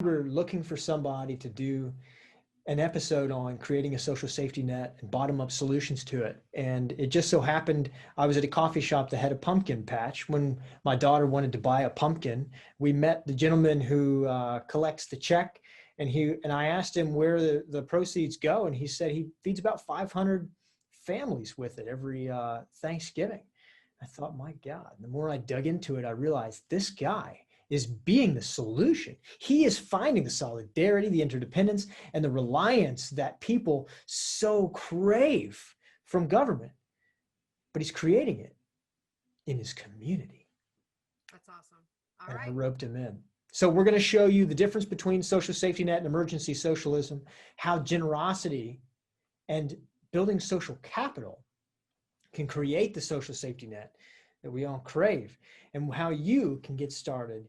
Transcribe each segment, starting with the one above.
We're looking for somebody to do an episode on creating a social safety net and bottom up solutions to it. And it just so happened I was at a coffee shop that had a pumpkin patch. When my daughter wanted to buy a pumpkin, we met the gentleman who collects the check. And I asked him where the proceeds go. And he said he feeds about 500 families with it every Thanksgiving. I thought, my God, the more I dug into it, I realized this guy is being the solution. He is finding the solidarity, the interdependence, and the reliance that people so crave from government, but he's creating it in his community. That's awesome. All and right. I roped him in. So we're going to show you the difference between social safety net and emergency socialism, how generosity and building social capital can create the social safety net that we all crave, and how you can get started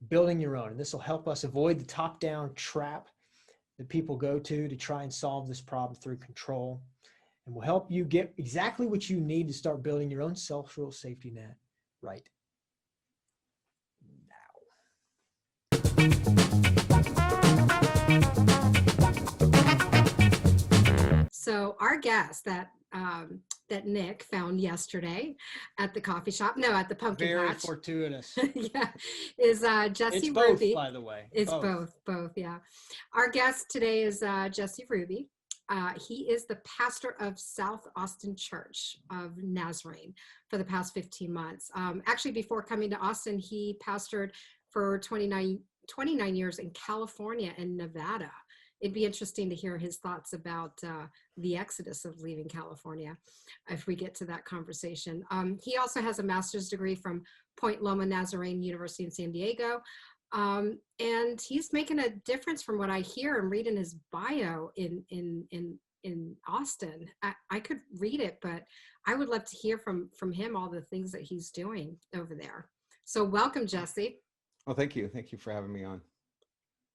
building your own. And this will help us avoid the top-down trap that people go to try and solve this problem through control, and will help you get exactly what you need to start building your own social safety net right now. So our guest that Nick found yesterday at the coffee shop, no, at the pumpkin Very patch. fortuitous. Yeah, is Jesse it's Ruby. Both, by the way. It's both, yeah. Our guest today is Jesse Ruby. He is the pastor of South Austin Church of Nazarene for the past 15 months. Actually, before coming to Austin, he pastored for 29 years in California and Nevada. It'd be interesting to hear his thoughts about the exodus of leaving California if we get to that conversation. He also has a master's degree from Point Loma Nazarene University in San Diego. And he's making a difference from what I hear and read in his bio in Austin. I could read it, but I would love to hear from him all the things that he's doing over there. So welcome, Jesse. Well, thank you. Thank you for having me on.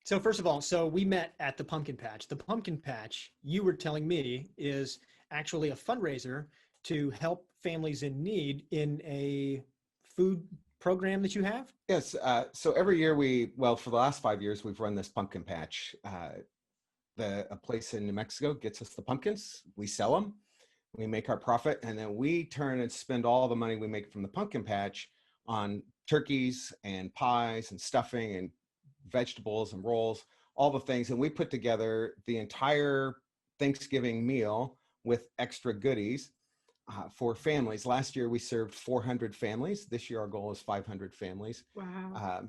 So first of all, we met at the pumpkin patch. The pumpkin patch, you were telling me, is actually a fundraiser to help families in need in a food program that you have? Yes. So every year for the last 5 years, we've run this pumpkin patch. A place in New Mexico gets us the pumpkins. We sell them. We make our profit. And then we turn and spend all the money we make from the pumpkin patch on turkeys and pies and stuffing and vegetables and rolls, all the things. And we put together the entire Thanksgiving meal with extra goodies for families. Last year, we served 400 families. This year, our goal is 500 families. Wow.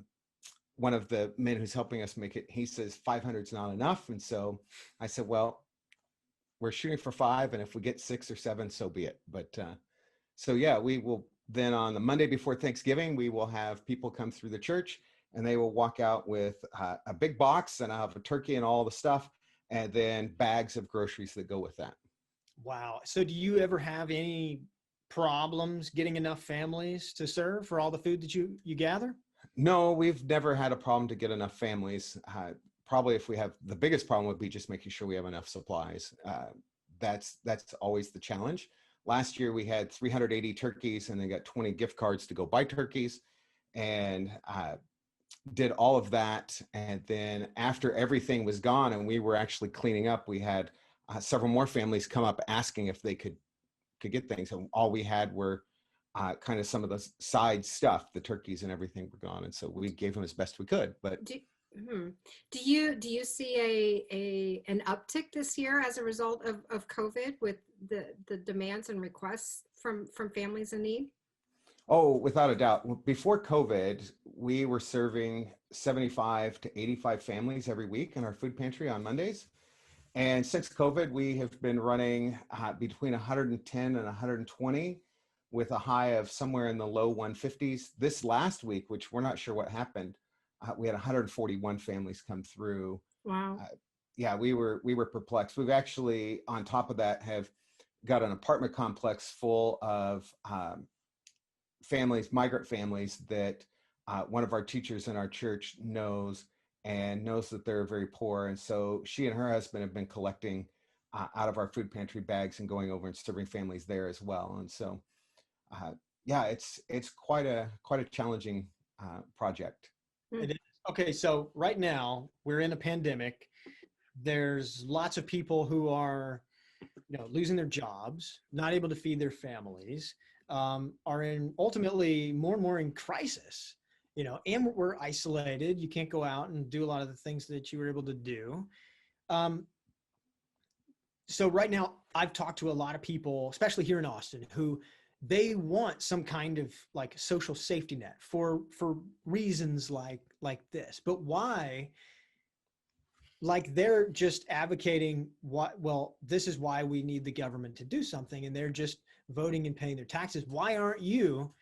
One of the men who's helping us make it, he says 500 is not enough. And so I said, well, we're shooting for 5. And if we get 6 or 7, so be it. But so yeah, we will then on the Monday before Thanksgiving, we will have people come through the church and they will walk out with a big box, and I'll have a turkey and all the stuff, and then bags of groceries that go with that. Wow. So do you ever have any problems getting enough families to serve for all the food that you gather? No, we've never had a problem to get enough families. Probably if we have, the biggest problem would be just making sure we have enough supplies. That's always the challenge. Last year we had 380 turkeys and they got 20 gift cards to go buy turkeys, and did all of that. And then after everything was gone and we were actually cleaning up, we had several more families come up asking if they could get things. And all we had were kind of some of the side stuff, the turkeys and everything were gone. And so we gave them as best we could. But do you see an uptick this year as a result of COVID with the demands and requests from families in need? Oh, without a doubt. Before COVID, we were serving 75 to 85 families every week in our food pantry on Mondays. And since COVID, we have been running between 110 and 120 with a high of somewhere in the low 150s. This last week, which we're not sure what happened, we had 141 families come through. Wow. Yeah, we were perplexed. We've actually, on top of that, have got an apartment complex full of families, migrant families that one of our teachers in our church knows that they're very poor. And so she and her husband have been collecting out of our food pantry bags and going over and serving families there as well. And so, yeah, it's quite a challenging project. It is. Okay, so right now we're in a pandemic. There's lots of people who are, losing their jobs, not able to feed their families, are in ultimately more and more in crisis. And we're isolated. You can't go out and do a lot of the things that you were able to do. Um, so right now, I've talked to a lot of people, especially here in Austin, who they want some kind of like social safety net for reasons like this. But why? Like they're just advocating what, well, this is why we need the government to do something, and they're just voting and paying their taxes. Why aren't you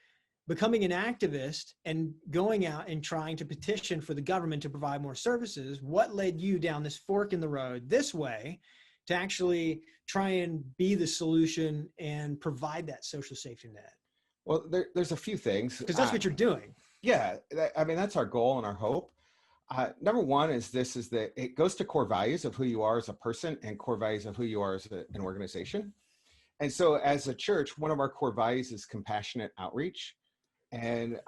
becoming an activist and going out and trying to petition for the government to provide more services? What led you down this fork in the road this way to actually try and be the solution and provide that social safety net? Well, there's a few things. Because that's what you're doing. Yeah, I mean, that's our goal and our hope. Number one is that it goes to core values of who you are as a person and core values of who you are as an organization. And so as a church, one of our core values is compassionate outreach. And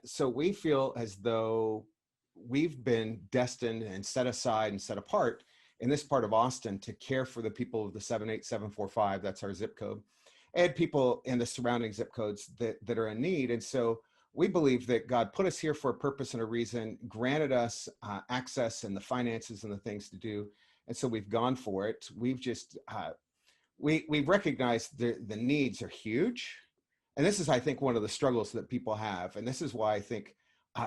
so we feel as though we've been destined and set aside and set apart in this part of Austin to care for the people of the 78745, that's our zip code, and people in the surrounding zip codes that are in need. And so we believe that God put us here for a purpose and a reason, granted us access and the finances and the things to do. And so we've gone for it. We've just, we recognize the needs are huge. And this is, I think, one of the struggles that people have. And this is why I think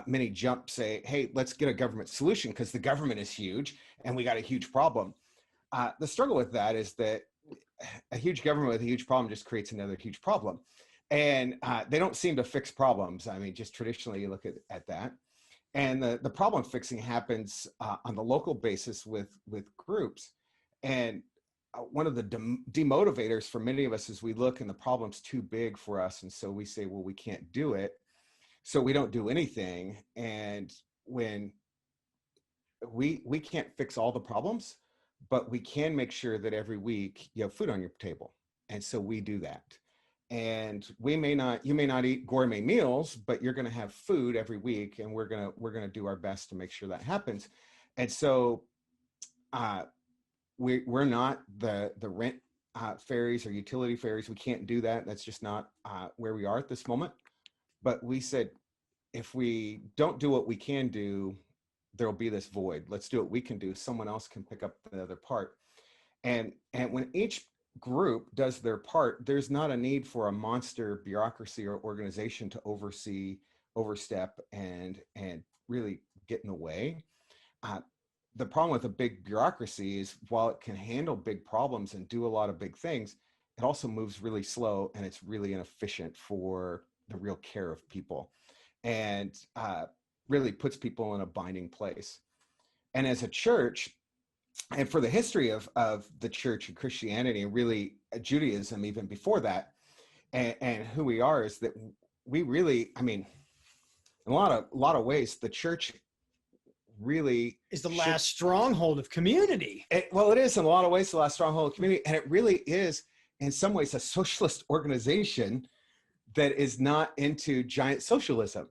many say, hey, let's get a government solution because the government is huge and we got a huge problem. The struggle with that is that a huge government with a huge problem just creates another huge problem. And they don't seem to fix problems. I mean, just traditionally you look at that. And the problem fixing happens on the local basis with groups. And one of the demotivators for many of us is we look and the problem's too big for us. And so we say, well, we can't do it. So we don't do anything. And when we can't fix all the problems, but we can make sure that every week you have food on your table. And so we do that. And you may not eat gourmet meals, but you're going to have food every week. And we're going to do our best to make sure that happens. And so we're not the rent ferries or utility ferries. We can't do that. That's just not where we are at this moment. But we said, if we don't do what we can do, there'll be this void. Let's do what we can do. Someone else can pick up the other part. And when each group does their part, there's not a need for a monster bureaucracy or organization to overstep and really get in the way. The problem with a big bureaucracy is while it can handle big problems and do a lot of big things, it also moves really slow and it's really inefficient for the real care of people and really puts people in a binding place. And as a church, and for the history of the church and Christianity and really Judaism, even before that, and who we are is that we really, I mean, in a lot of ways, the church really is the last stronghold of community. It is in a lot of ways the last stronghold of community, and it really is in some ways a socialist organization that is not into giant socialism.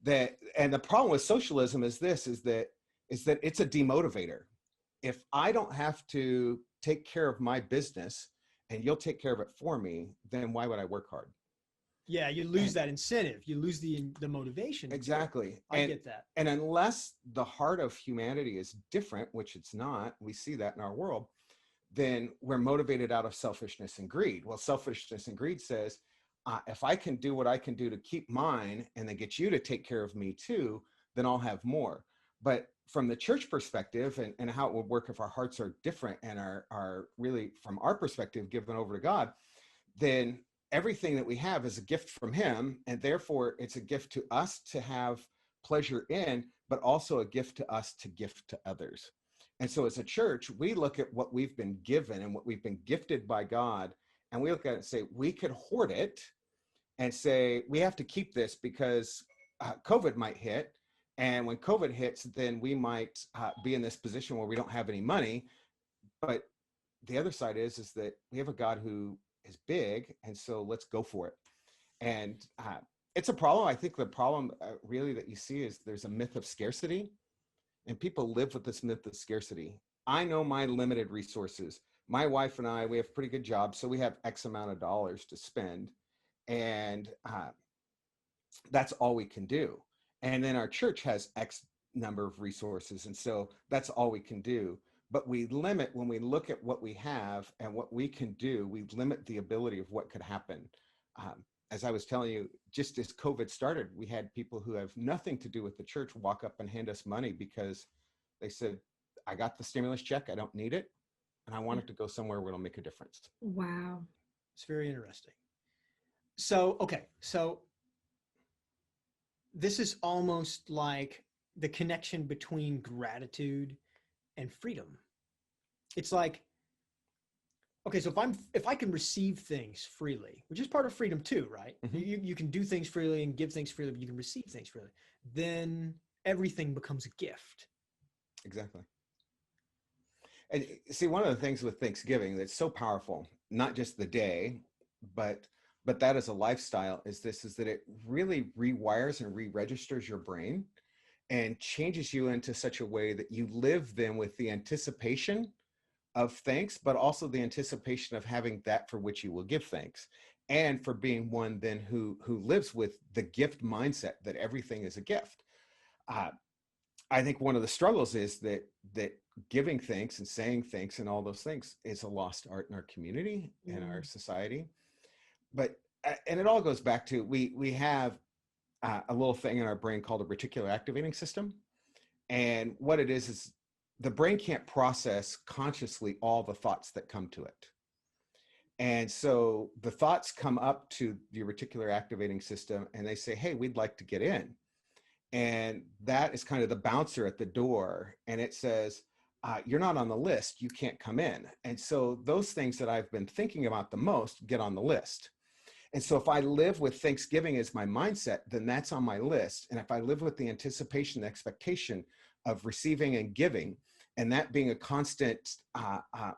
And the problem with socialism is that it's a demotivator. If I don't have to take care of my business and you'll take care of it for me, then why would I work hard? Yeah, you lose that incentive. You lose the motivation. Exactly. I get that. And unless the heart of humanity is different, which it's not, we see that in our world, then we're motivated out of selfishness and greed. Well, selfishness and greed says, if I can do what I can do to keep mine and then get you to take care of me too, then I'll have more. But from the church perspective and how it would work if our hearts are different and are really, from our perspective, given over to God, then everything that we have is a gift from him. And therefore it's a gift to us to have pleasure in, but also a gift to us to gift to others. And so as a church, we look at what we've been given and what we've been gifted by God. And we look at it and say, we could hoard it and say, we have to keep this because COVID might hit. And when COVID hits, then we might be in this position where we don't have any money. But the other side is that we have a God who is big. And so let's go for it. And it's a problem. I think the problem really that you see is there's a myth of scarcity, and people live with this myth of scarcity. I know my limited resources. My wife and I, we have pretty good jobs, so we have X amount of dollars to spend, and that's all we can do. And then our church has X number of resources, and so that's all we can do. But we limit, when we look at what we have and what we can do, we limit the ability of what could happen. As I was telling you, just as COVID started, we had people who have nothing to do with the church walk up and hand us money because they said, I got the stimulus check, I don't need it, and I want it to go somewhere where it'll make a difference. Wow. It's very interesting. So, okay. So this is almost like the connection between gratitude and freedom. It's like, okay, so if I can receive things freely, which is part of freedom too, right? Mm-hmm. You can do things freely and give things freely, but you can receive things freely. Then everything becomes a gift. Exactly. And see, one of the things with Thanksgiving that's so powerful, not just the day, but that as a lifestyle, is that it really rewires and re-registers your brain and changes you into such a way that you live then with the anticipation of thanks, but also the anticipation of having that for which you will give thanks, and for being one then who lives with the gift mindset that everything is a gift. I think one of the struggles is that giving thanks and saying thanks and all those things is a lost art in our community, in our society. But and it all goes back to we have a little thing in our brain called a reticular activating system, and what it is the brain can't process consciously all the thoughts that come to it. And so the thoughts come up to the reticular activating system and they say, hey, we'd like to get in. And that is kind of the bouncer at the door. And it says, you're not on the list, you can't come in. And so those things that I've been thinking about the most get on the list. And so if I live with Thanksgiving as my mindset, then that's on my list. And if I live with the anticipation, the expectation of receiving and giving, and that being a constant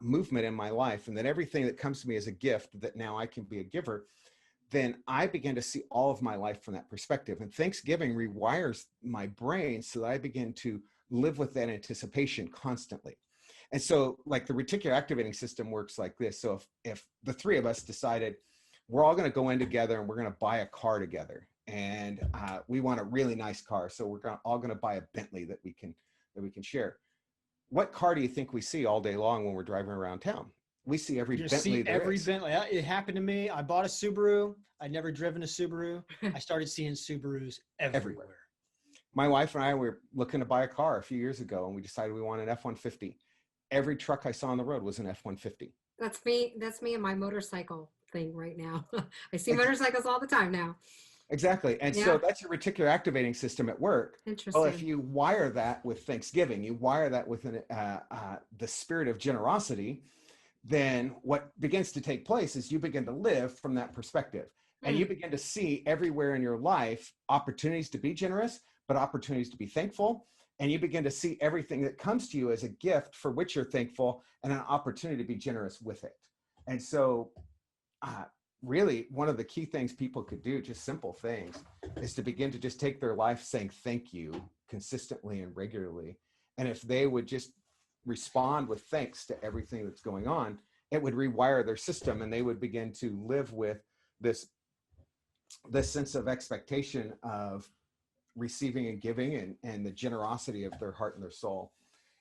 movement in my life, and that everything that comes to me is a gift, that now I can be a giver, then I begin to see all of my life from that perspective. And Thanksgiving rewires my brain so that I begin to live with that anticipation constantly. And so like the reticular activating system works like this. So if the three of us decided we're all going to go in together and we're going to buy a car together, and we want a really nice car, so we're all going to buy a Bentley that we can share. What car do you think we see all day long when we're driving around town? We see every Bentley there is. Bentley. It happened to me. I bought a Subaru. I'd never driven a Subaru. I started seeing Subarus everywhere. My wife and I were looking to buy a car a few years ago, and we decided we wanted an F-150. Every truck I saw on the road was an F-150. That's me and my motorcycle thing right now. I see motorcycles all the time now. Exactly. And so that's your reticular activating system at work. Interesting. Well, if you wire that with Thanksgiving, you wire that with the spirit of generosity, then what begins to take place is you begin to live from that perspective. And you begin to see everywhere in your life opportunities to be generous, but opportunities to be thankful. And you begin to see everything that comes to you as a gift for which you're thankful, and an opportunity to be generous with it. And so really, one of the key things people could do, just simple things, is to begin to just take their life saying thank you consistently and regularly. And if they would just respond with thanks to everything that's going on, it would rewire their system, and they would begin to live with this sense of expectation of receiving and giving, and the generosity of their heart and their soul.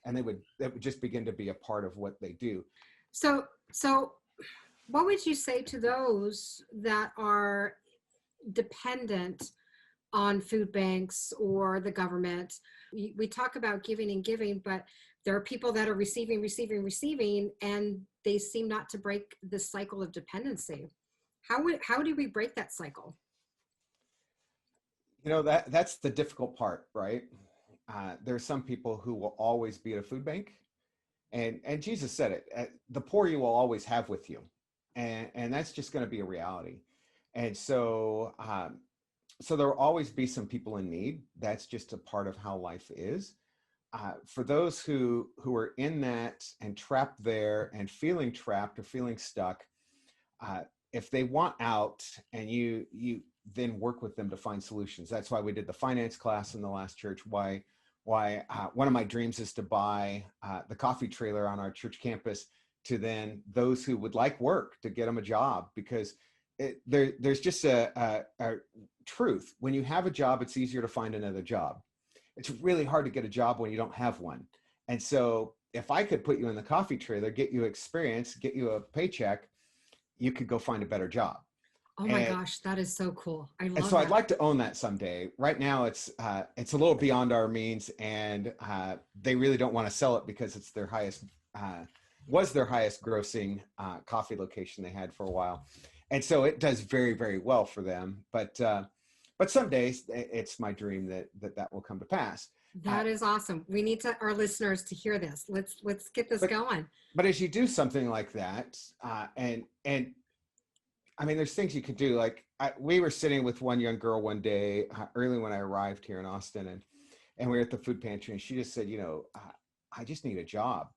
And it would just begin to be a part of what they do. So what would you say to those that are dependent on food banks or the government? We talk about giving and giving, but there are people that are receiving, and they seem not to break the cycle of dependency. How do we break that cycle? You know, that's the difficult part, right? There's some people who will always be at a food bank, and Jesus said it, the poor you will always have with you. And that's just going to be a reality. And so, so there will always be some people in need. That's just a part of how life is. For those who are in that and trapped there and feeling trapped or feeling stuck, if they want out, and you then work with them to find solutions. That's why we did the finance class in the last church. Why one of my dreams is to buy the coffee trailer on our church campus to then those who would like work to get them a job, because there's just a truth. When you have a job, it's easier to find another job. It's really hard to get a job when you don't have one. And so if I could put you in the coffee trailer, get you experience, get you a paycheck, you could go find a better job. Oh my gosh, that is so cool. I love and so that. I'd like to own that someday. Right now, it's a little beyond our means, and they really don't want to sell it because it's their highest, was their highest grossing coffee location they had for a while. And so it does very, very well for them. But someday it's my dream that will come to pass. That is awesome. We need our listeners to hear this. Let's get this going. But as you do something like that, and I mean, there's things you could do. Like we were sitting with one young girl one day early when I arrived here in Austin, and we were at the food pantry, and she just said, I just need a job.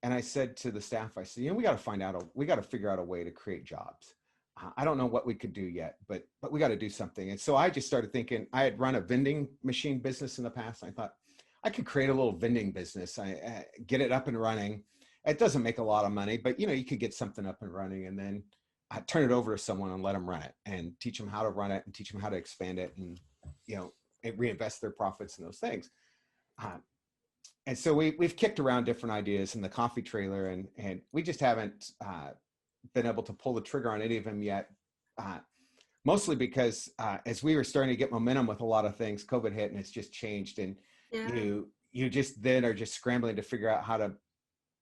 And I said to the staff, I said, we got to figure out a way to create jobs. I don't know what we could do yet, but we got to do something. And so I just started thinking. I had run a vending machine business in the past. I thought I could create a little vending business. I get it up and running. It doesn't make a lot of money, but you could get something up and running, and then I turn it over to someone and let them run it and teach them how to run it and teach them how to expand it and reinvest their profits in those things. And so we've kicked around different ideas in the coffee trailer, and we just haven't been able to pull the trigger on any of them yet. Mostly because as we were starting to get momentum with a lot of things, COVID hit and it's just changed. And you just then are just scrambling to figure out how to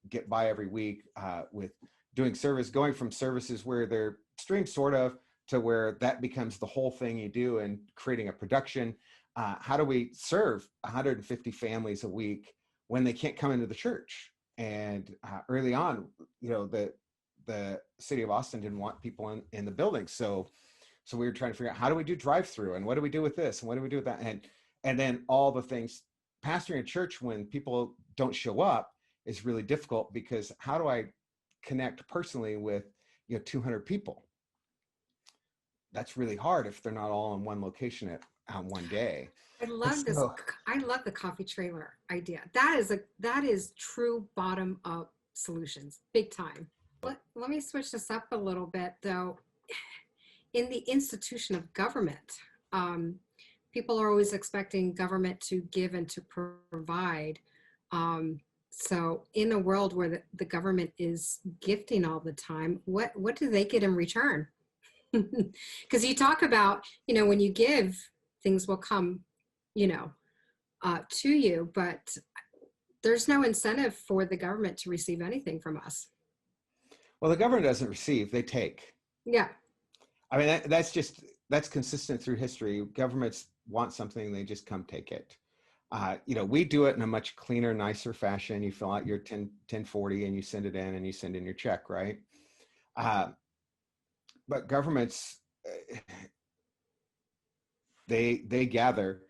get by every week with doing going from services where they're streamed sort of to where that becomes the whole thing you do, and creating a production. How do we serve 150 families a week when they can't come into the church? And early on, the city of Austin didn't want people in the building. So we were trying to figure out, how do we do drive-through, and what do we do with this, and what do we do with that? And then all the things, pastoring a church when people don't show up is really difficult, because how do I connect personally with 200 people? That's really hard if they're not all in one location on one day. I love this. I love the coffee trailer idea. That is true bottom up solutions, big time. Let me switch this up a little bit though. In the institution of government, people are always expecting government to give and to provide. So in a world where the government is gifting all the time, what do they get in return? Because you talk about, when you give, things will come, to you, but there's no incentive for the government to receive anything from us. Well, the government doesn't receive, they take. Yeah. I mean, that's consistent through history. Governments want something, they just come take it. We do it in a much cleaner, nicer fashion. You fill out your 1040 and you send it in, and you send in your check, right? But governments, they gather,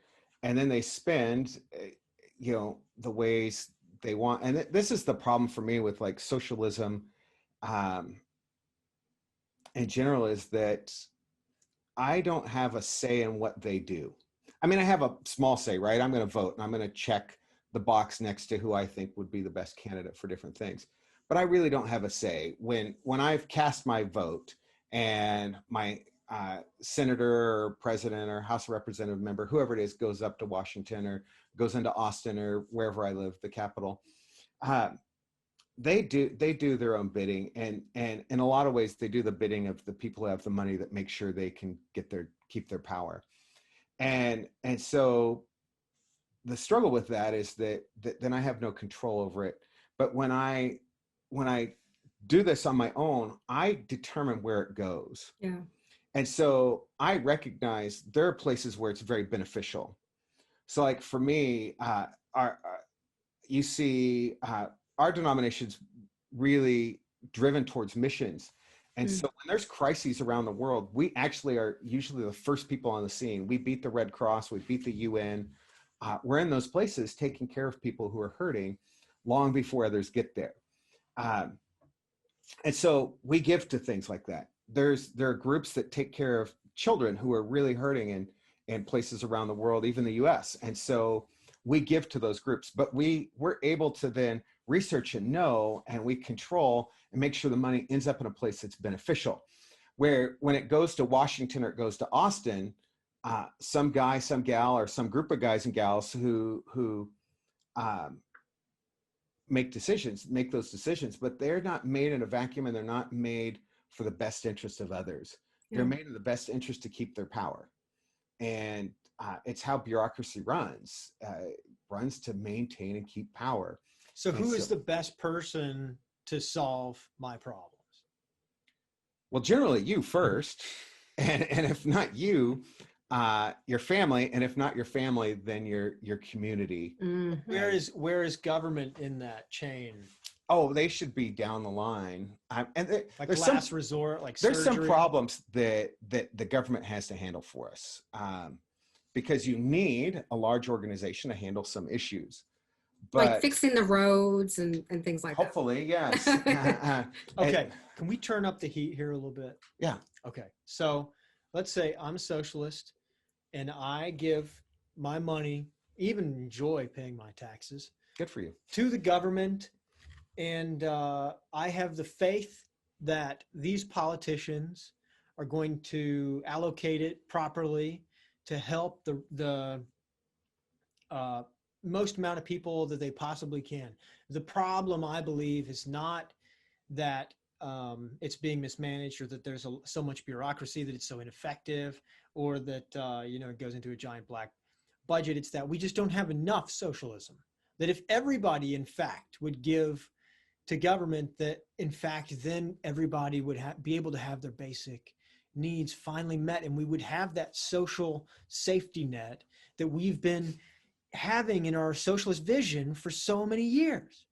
and then they spend, the ways they want. And this is the problem for me with like socialism in general, is that I don't have a say in what they do. I mean, I have a small say, right? I'm going to vote and I'm going to check the box next to who I think would be the best candidate for different things. But I really don't have a say. When I've cast my vote and my senator or president or House of Representative member, whoever it is, goes up to Washington or goes into Austin or wherever I live, the capital, they do their own bidding. And in a lot of ways, they do the bidding of the people who have the money that make sure they can keep their power. And so the struggle with that is that then I have no control over it. But when I do this on my own, I determine where it goes. Yeah. And so I recognize there are places where it's very beneficial. So like for me, you see our denomination's really driven towards missions. And so when there's crises around the world, we actually are usually the first people on the scene. We beat the Red Cross, we beat the UN. We're in those places taking care of people who are hurting long before others get there. And so we give to things like that. There are groups that take care of children who are really hurting in places around the world, even the US. And so we give to those groups, but we're able to then research and know, and we control and make sure the money ends up in a place that's beneficial. Where when it goes to Washington or it goes to Austin, some guy, some gal, or some group of guys and gals who make those decisions, but they're not made in a vacuum, and they're not made for the best interest of others. Yeah. They're made in the best interest to keep their power. And it's how bureaucracy runs to maintain and keep power. So who is the best person to solve my problems? Well, generally you first, and if not you, your family, and if not your family, then your community. Mm-hmm. Where is government in that chain? Oh, they should be down the line. And Like there's last resort, like there's surgery. some problems that the government has to handle for us, because you need a large organization to handle some issues. But like fixing the roads and things like hopefully, that. yes. Okay, can we turn up the heat here a little bit? Yeah. Okay, so let's say I'm a socialist and I give my money, even enjoy paying my taxes. Good for you. To the government, and I have the faith that these politicians are going to allocate it properly to help the most amount of people that they possibly can. The problem, I believe, is not that it's being mismanaged, or that there's so much bureaucracy that it's so ineffective, or that it goes into a giant black budget. It's that we just don't have enough socialism. That if everybody, in fact, would give to government, that in fact then everybody would be able to have their basic needs finally met, and we would have that social safety net that we've been having in our socialist vision for so many years.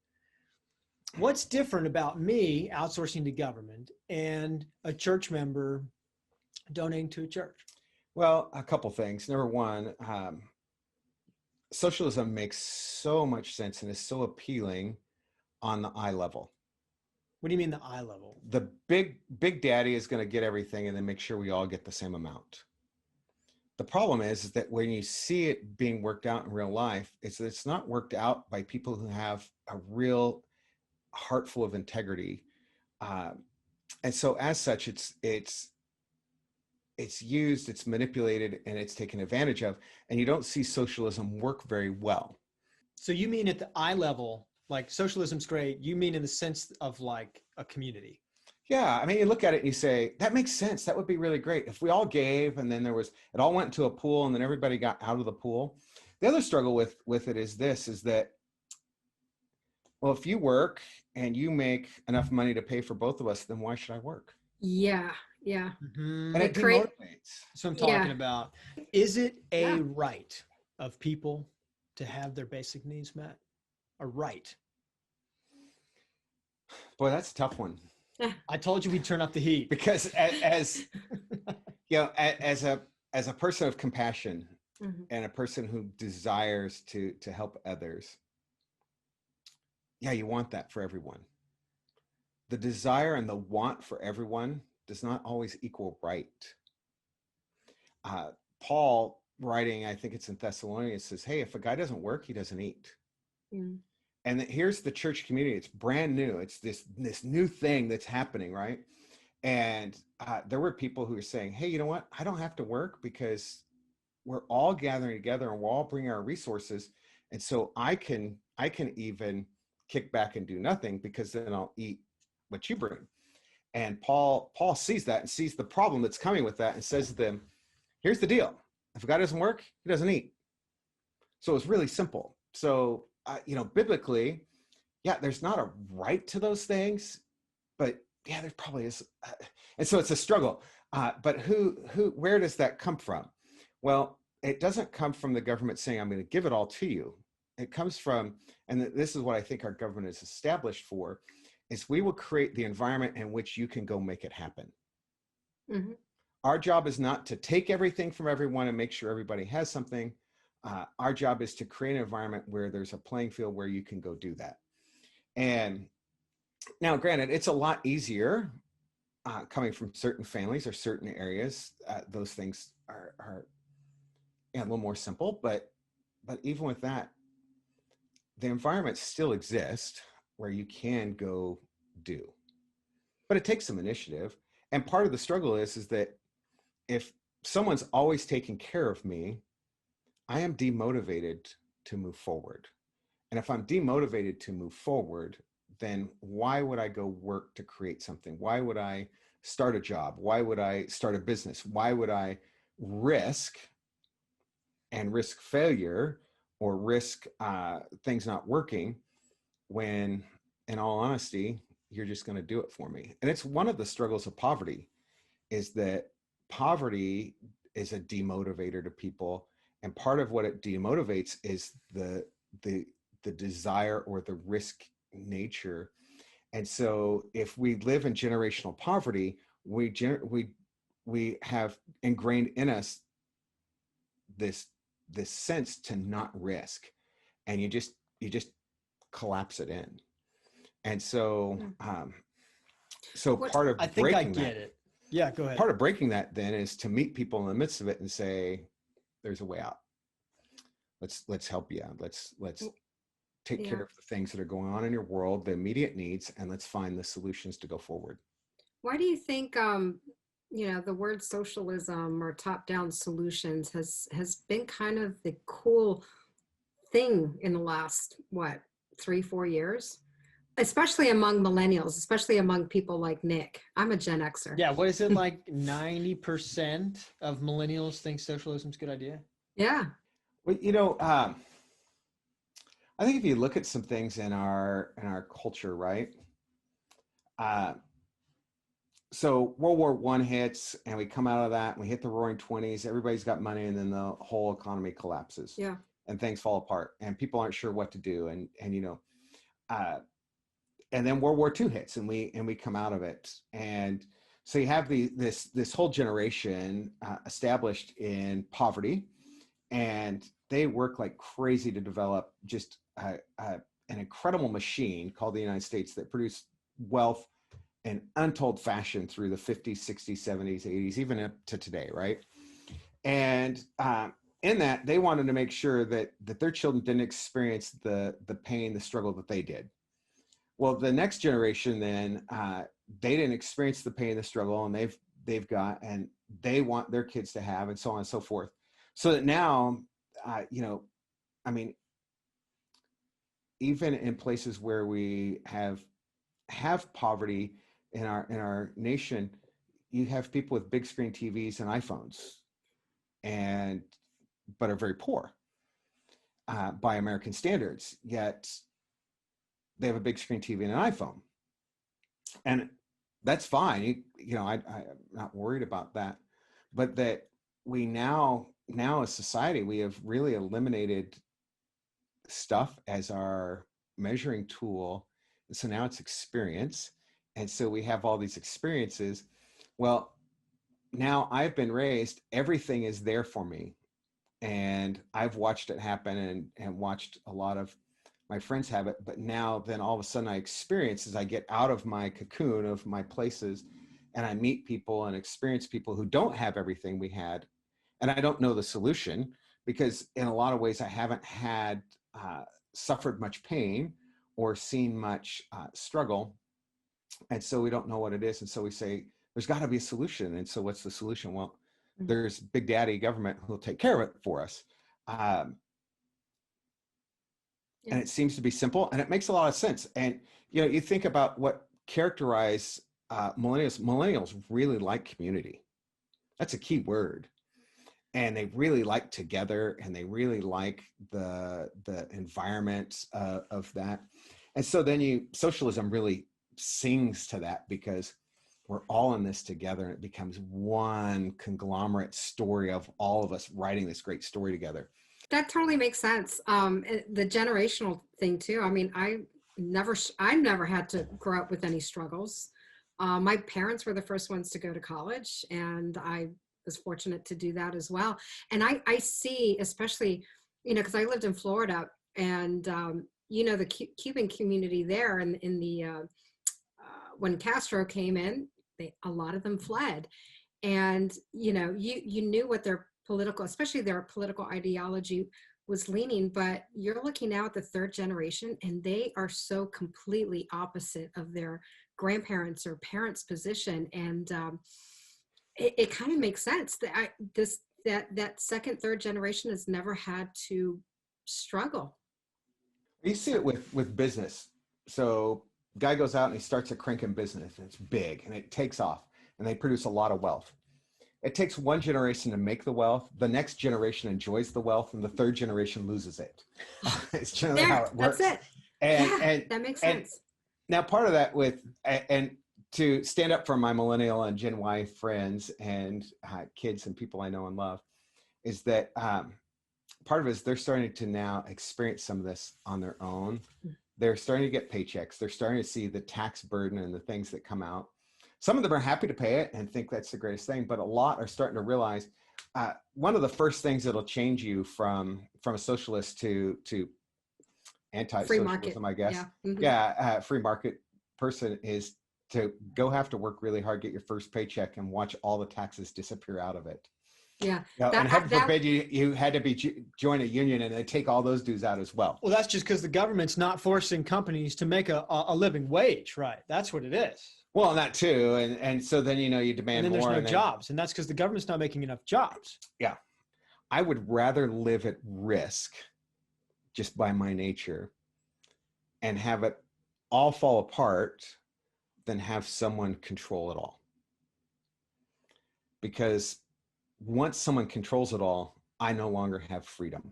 What's different about me outsourcing to government and a church member donating to a church? Well, a couple things. Number one, socialism makes so much sense and is so appealing on the eye level. What do you mean the eye level? The big daddy is going to get everything and then make sure we all get the same amount. The problem is that when you see it being worked out in real life, it's not worked out by people who have a real heart full of integrity. And so as such, it's used, it's manipulated, and it's taken advantage of, and you don't see socialism work very well. So you mean at the eye level, like socialism's great, you mean in the sense of like a community? Yeah, I mean, you look at it and you say, that makes sense. That would be really great if we all gave, and then it all went into a pool, and then everybody got out of the pool. The other struggle with it is that, well, if you work and you make enough money to pay for both of us, then why should I work? Yeah. Mm-hmm. And it demotivates. That's what I'm talking about. Is it a right of people to have their basic needs met? A right? Boy, that's a tough one. I told you we'd turn up the heat. Because as as a person of compassion, mm-hmm. and a person who desires to help others, you want that for everyone. The desire and the want for everyone does not always equal right. Paul, writing, I think it's in Thessalonians, says, hey, if a guy doesn't work, he doesn't eat. Mm. And here's the church community. It's brand new. It's this new thing that's happening, right? And there were people who were saying, hey, you know what? I don't have to work because we're all gathering together and we're all bringing our resources. And so I can even kick back and do nothing, because then I'll eat what you bring. And Paul sees that and sees the problem that's coming with that, and says to them, here's the deal. If a guy doesn't work, he doesn't eat. So it's really simple. So, biblically, there's not a right to those things, but there probably is. And so it's a struggle. But where does that come from? Well, it doesn't come from the government saying, I'm going to give it all to you. It comes from, and this is what I think our government is established for, is we will create the environment in which you can go make it happen. Mm-hmm. Our job is not to take everything from everyone and make sure everybody has something. Our job is to create an environment where there's a playing field where you can go do that. And now, granted, it's a lot easier coming from certain families or certain areas, those things are a little more simple. But even with that, the environment still exists where you can go do. But it takes some initiative. And part of the struggle is that if someone's always taking care of me, I am demotivated to move forward. And if I'm demotivated to move forward, then why would I go work to create something? Why would I start a job? Why would I start a business? Why would I risk failure or risk things not working when, in all honesty, you're just going to do it for me? And it's one of the struggles of poverty, is that poverty is a demotivator to people. And part of what it demotivates is the desire or the risk nature. And so if we live in generational poverty, we have ingrained in us this sense to not risk, and you just collapse it in. And so part of I think I breaking get it. Yeah, go ahead. Part of breaking that then is to meet people in the midst of it and say, there's a way out. Let's help you out. Let's take care of the things that are going on in your world, the immediate needs, and let's find the solutions to go forward. Why do you think the word socialism or top-down solutions has been kind of the cool thing in the last 3-4 years, especially among millennials, especially among people like Nick? I'm a Gen Xer. Yeah, what is it, like 90% of millennials think socialism's a good idea? Yeah. Well, I think if you look at some things in our culture, right? So World War I hits, and we come out of that, and we hit the Roaring '20s. Everybody's got money, and then the whole economy collapses. Yeah. And things fall apart, and people aren't sure what to do, and then World War II hits, and we come out of it, and so you have this whole generation established in poverty, and they work like crazy to develop just an incredible machine called the United States that produced wealth in untold fashion through the 50s, 60s, 70s, 80s, even up to today, right? And in that, they wanted to make sure that their children didn't experience the pain, the struggle that they did. Well, the next generation then, they didn't experience the pain, the struggle, and they've got, and they want their kids to have, and so on and so forth. So that now, even in places where we have poverty in our nation, you have people with big screen TVs and iPhones, but are very poor by American standards. Yet they have a big screen TV and an iPhone, and that's fine. I'm not worried about that. But that we now as society, we have really eliminated stuff as our measuring tool. And so now it's experience. And so we have all these experiences. Well, now I've been raised, everything is there for me. And I've watched it happen and watched a lot of my friends have it. But now then all of a sudden I experience as I get out of my cocoon of my places, and I meet people and experience people who don't have everything we had. And I don't know the solution, because in a lot of ways I haven't had suffered much pain or seen much struggle. And so we don't know what it is. And so we say, there's got to be a solution. And so what's the solution? Well, there's Big Daddy government who'll take care of it for us. And it seems to be simple, and it makes a lot of sense. And, you think about what characterize millennials. Millennials really like community. That's a key word. And they really like together, and they really like the environment of that. And so then socialism really sings to that, because we're all in this together, and it becomes one conglomerate story of all of us writing this great story together. That totally makes sense. The generational thing too. I mean, I never had to grow up with any struggles. My parents were the first ones to go to college, and I was fortunate to do that as well. And I see, especially, because I lived in Florida, and the Cuban community there, in the when Castro came in, a lot of them fled. And, you knew what their political, especially their political ideology was leaning, but you're looking now at the third generation and they are so completely opposite of their grandparents or parents' position. And it kind of makes sense that that second, third generation has never had to struggle. You see it with business. So guy goes out and he starts a cranking business and it's big and it takes off and they produce a lot of wealth. It takes one generation to make the wealth. The next generation enjoys the wealth and the third generation loses it. It's generally how it works. That's it. And that makes sense. Now part of that and to stand up for my millennial and Gen Y friends and kids and people I know and love is that part of it is they're starting to now experience some of this on their own. They're starting to get paychecks. They're starting to see the tax burden and the things that come out. Some of them are happy to pay it and think that's the greatest thing, but a lot are starting to realize one of the first things that'll change you from a socialist to anti-socialism, I guess. Yeah, mm-hmm. Free market person is to go have to work really hard, get your first paycheck and watch all the taxes disappear out of it. Yeah. And heaven forbid you had to join a union and they take all those dues out as well. Well, that's just because the government's not forcing companies to make a living wage, right? That's what it is. Well, and that too. And so then, you demand more. And then more. There's no jobs. And that's because the government's not making enough jobs. Yeah. I would rather live at risk just by my nature and have it all fall apart than have someone control it all. Because once someone controls it all, I no longer have freedom.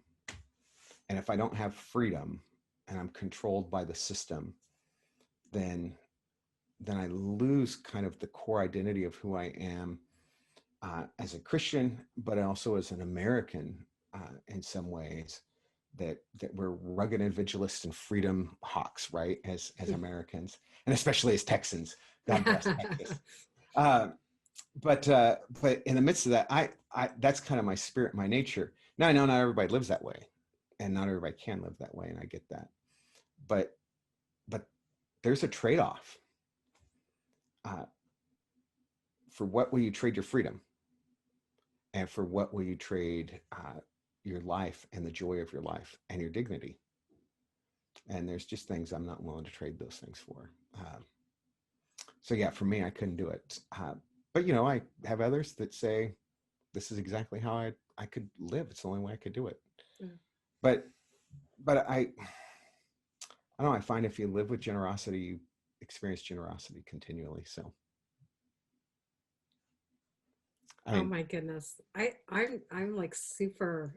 And if I don't have freedom and I'm controlled by the system, then I lose kind of the core identity of who I am as a Christian, but also as an American in some ways, that we're rugged individualists and freedom hawks, right? As Americans, and especially as Texans. God bless Texas. But in the midst of that, I that's kind of my spirit, my nature. Now I know not everybody lives that way, and not everybody can live that way, and I get that. But there's a trade-off. For what will you trade your freedom, and for what will you trade your life and the joy of your life and your dignity? And there's just things I'm not willing to trade those things for. So yeah, for me, I couldn't do it. But I have others that say, this is exactly how I could live. It's the only way I could do it. Mm. But I don't know, I find if you live with generosity, you experience generosity continually. So. Oh my goodness. I'm like super,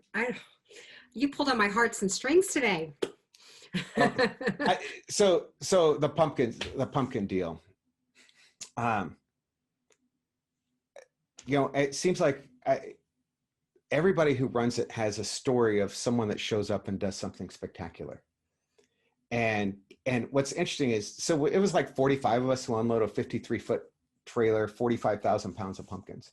you pulled on my hearts and strings today. So the pumpkin deal. It seems like everybody who runs it has a story of someone that shows up and does something spectacular. And what's interesting is, so it was like 45 of us who unload a 53-foot trailer, 45,000 pounds of pumpkins.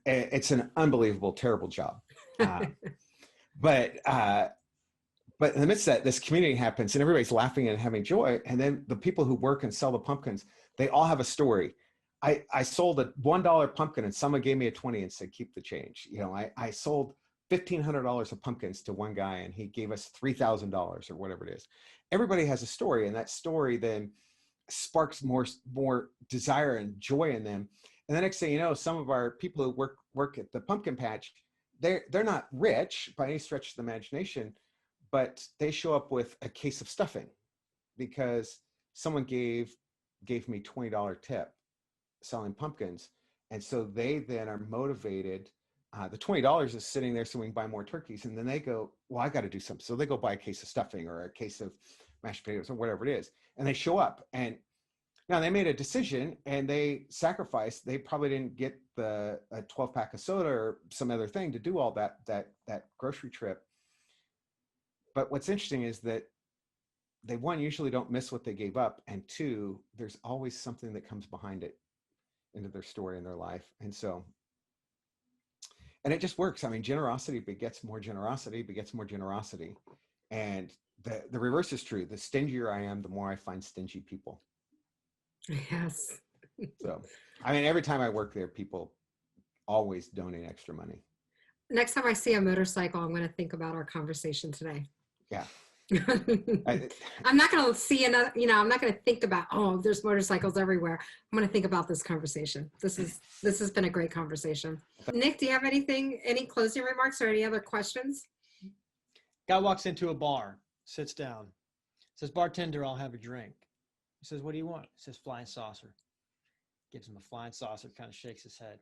It's an unbelievable, terrible job. But in the midst of that, this community happens and everybody's laughing and having joy. And then the people who work and sell the pumpkins, they all have a story. I sold a $1 pumpkin and someone gave me a 20 and said, keep the change. I sold $1,500 of pumpkins to one guy and he gave us $3,000 or whatever it is. Everybody has a story, and that story then sparks more desire and joy in them. And the next thing you know, some of our people who work at the pumpkin patch, they're not rich by any stretch of the imagination, but they show up with a case of stuffing because someone gave me $20 tip selling pumpkins. And so they then are motivated. The $20 is sitting there so we can buy more turkeys. And then they go, well, I got to do something. So they go buy a case of stuffing or a case of mashed potatoes or whatever it is. And they show up. And now they made a decision and they sacrificed. They probably didn't get a 12-pack of soda or some other thing to do all that grocery trip. But what's interesting is that they, one, usually don't miss what they gave up. And two, there's always something that comes behind it into their story in their life. And it just works. I mean, generosity begets more generosity. And the reverse is true. The stingier I am, the more I find stingy people. Yes. So, I mean, every time I work there, people always donate extra money. Next time I see a motorcycle, I'm going to think about our conversation today. Yeah. I'm not going to see another, I'm not going to think about, oh, there's motorcycles everywhere. I'm going to think about this conversation. This has been a great conversation. Nick, do you have any closing remarks or any other questions? Guy walks into a bar, sits down, says, bartender, I'll have a drink. He says, what do you want? He says, flying saucer. Gives him a flying saucer, kind of shakes his head.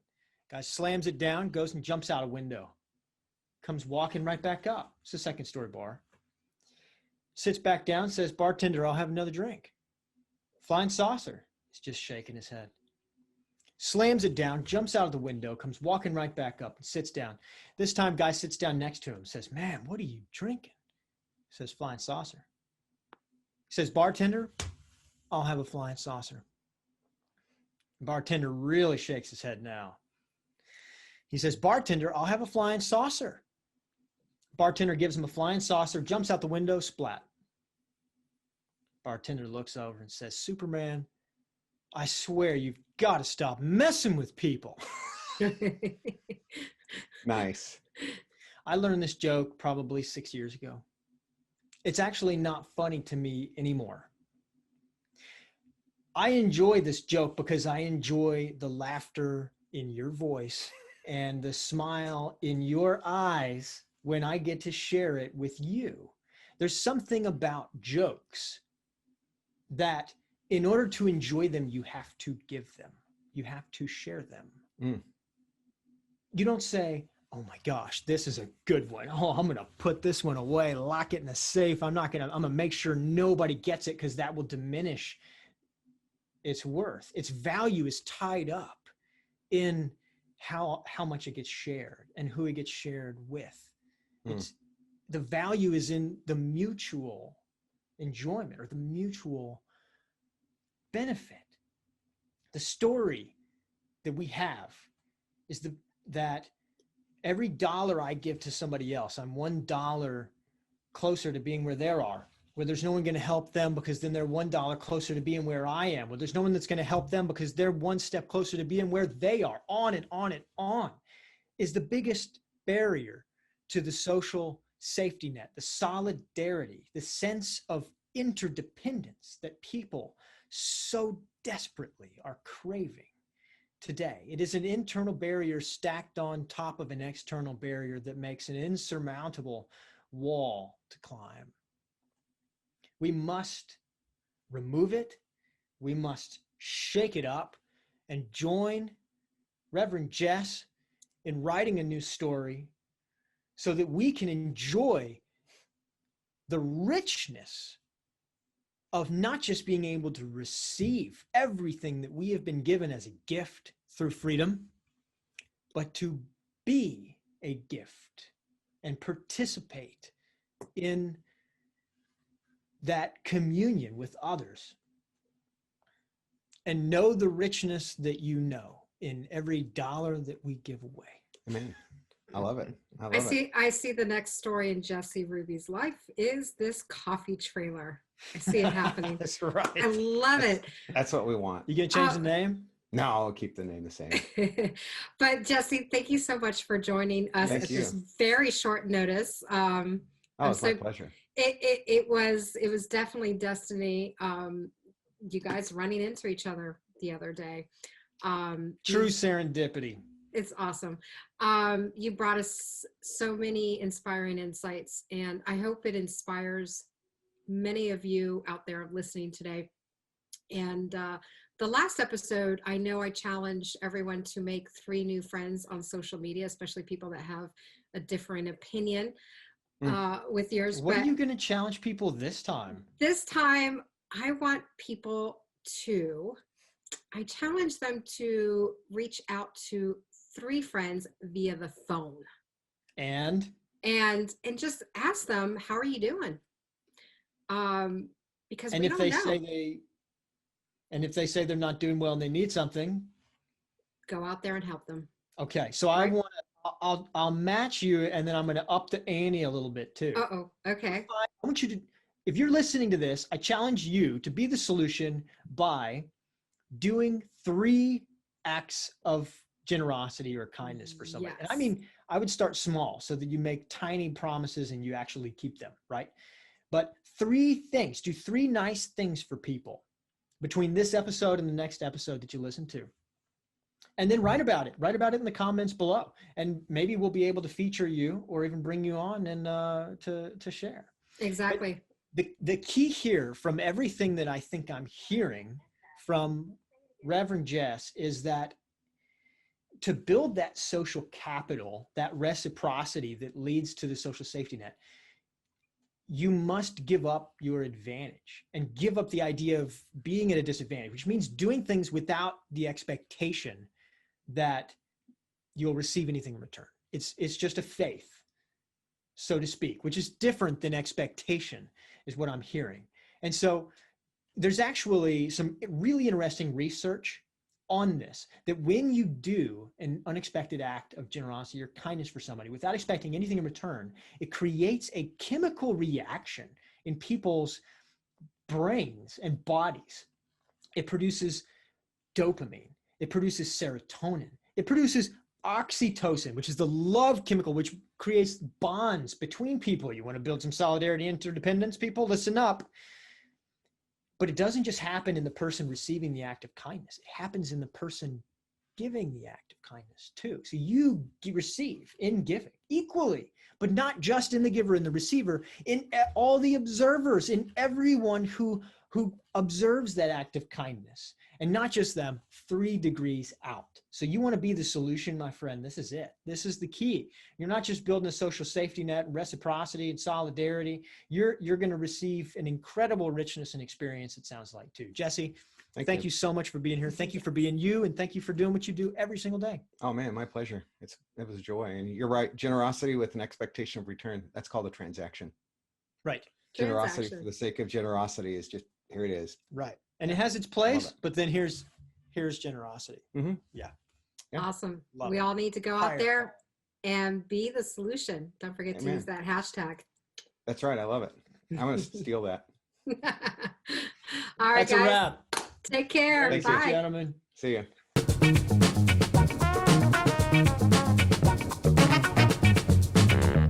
Guy slams it down, goes and jumps out a window. Comes walking right back up. It's a second story bar. Sits back down, says, bartender, I'll have another drink. Flying saucer. He's just shaking his head. Slams it down, jumps out of the window, comes walking right back up and sits down. This time, guy sits down next to him, says, man, what are you drinking? He says, flying saucer. He says, bartender, I'll have a flying saucer. Bartender really shakes his head now. He says, bartender, I'll have a flying saucer. Bartender gives him a flying saucer, jumps out the window, splat. Bartender looks over and says, Superman, I swear you've got to stop messing with people. Nice. I learned this joke probably 6 years ago. It's actually not funny to me anymore. I enjoy this joke because I enjoy the laughter in your voice and the smile in your eyes when I get to share it with you. There's something about jokes that in order to enjoy them, you have to give them. You have to share them. You don't say, oh my gosh, this is a good one. Oh, I'm going to put this one away, lock it in a safe. I'm going to make sure nobody gets it because that will diminish its worth. Its value is tied up in how much it gets shared and who it gets shared with. The value is in the mutual enjoyment or the mutual benefit. The story that we have is that every dollar I give to somebody else, I'm $1 closer to being where they are, where there's no one going to help them because then they're $1 closer to being where I am, where there's no one that's going to help them because they're one step closer to being where they are, on and on and on, is the biggest barrier to the social safety net, the solidarity, the sense of interdependence that people so desperately are craving today. It is an internal barrier stacked on top of an external barrier that makes an insurmountable wall to climb. We must remove it. We must shake it up and join Reverend Jess in writing a new story so that we can enjoy the richness of not just being able to receive everything that we have been given as a gift through freedom, but to be a gift and participate in that communion with others and know the richness that you know in every dollar that we give away. Amen. I love it. I see the next story in Jesse Ruby's life is this coffee trailer. I see it happening. That's right. I love it. That's what we want. You gonna change the name? No, I'll keep the name the same. But Jesse, thank you so much for joining us at this very short notice. It's my pleasure. It was definitely destiny. You guys running into each other the other day. True serendipity. It's awesome. You brought us so many inspiring insights, and I hope it inspires many of you out there listening today. And the last episode, I know I challenged everyone to make 3 new friends on social media, especially people that have a different opinion with yours. What are you going to challenge people this time? This time, I want people I challenge them to reach out to 3 friends via the phone. And just ask them, how are you doing? Because we don't know. And if they say they're not doing well and they need something, go out there and help them. Okay. So I'll match you, and then I'm going to up the ante a little bit too. Okay. I want you to, if you're listening to this, I challenge you to be the solution by doing 3 acts of generosity or kindness for somebody. And I Yes. mean, I would start small so that you make tiny promises and you actually keep them, right? But 3 things, do 3 nice things for people between this episode and the next episode that you listen to. And then write about it. Write about it in the comments below. And maybe we'll be able to feature you or even bring you on and to share. Exactly. But the key here from everything that I think I'm hearing from Reverend Jess is that to build that social capital, that reciprocity that leads to the social safety net, you must give up your advantage and give up the idea of being at a disadvantage, which means doing things without the expectation that you'll receive anything in return. It's just a faith, so to speak, which is different than expectation, is what I'm hearing. And so there's actually some really interesting research on this, that when you do an unexpected act of generosity or kindness for somebody without expecting anything in return, it creates a chemical reaction in people's brains and bodies. It produces dopamine. It produces serotonin. It produces oxytocin, which is the love chemical, which creates bonds between people. You want to build some solidarity, interdependence, people, listen up. But it doesn't just happen in the person receiving the act of kindness. It happens in the person giving the act of kindness too. So you receive in giving equally, but not just in the giver and the receiver, in all the observers, in everyone who observes that act of kindness, and not just them 3 degrees out. So you want to be the solution, my friend. This is it. This is the key. You're not just building a social safety net, reciprocity and solidarity. You're going to receive an incredible richness and experience, it sounds like, too. Jesse, thank you so much for being here. Thank you for being you, and thank you for doing what you do every single day. Oh man, my pleasure. It was a joy. And you're right. Generosity with an expectation of return. That's called a transaction. Right. Generosity for the sake of generosity is just, here it is. Right. And it has its place, but then here's generosity. Mm-hmm. Yeah. Awesome. Love We it. all need to go out there and be the solution. Don't forget to Amen. use that hashtag. That's right. I love it. I'm going to steal that. All right, That's guys. a wrap. Take care. Thanks, Bye. Gentlemen. See ya.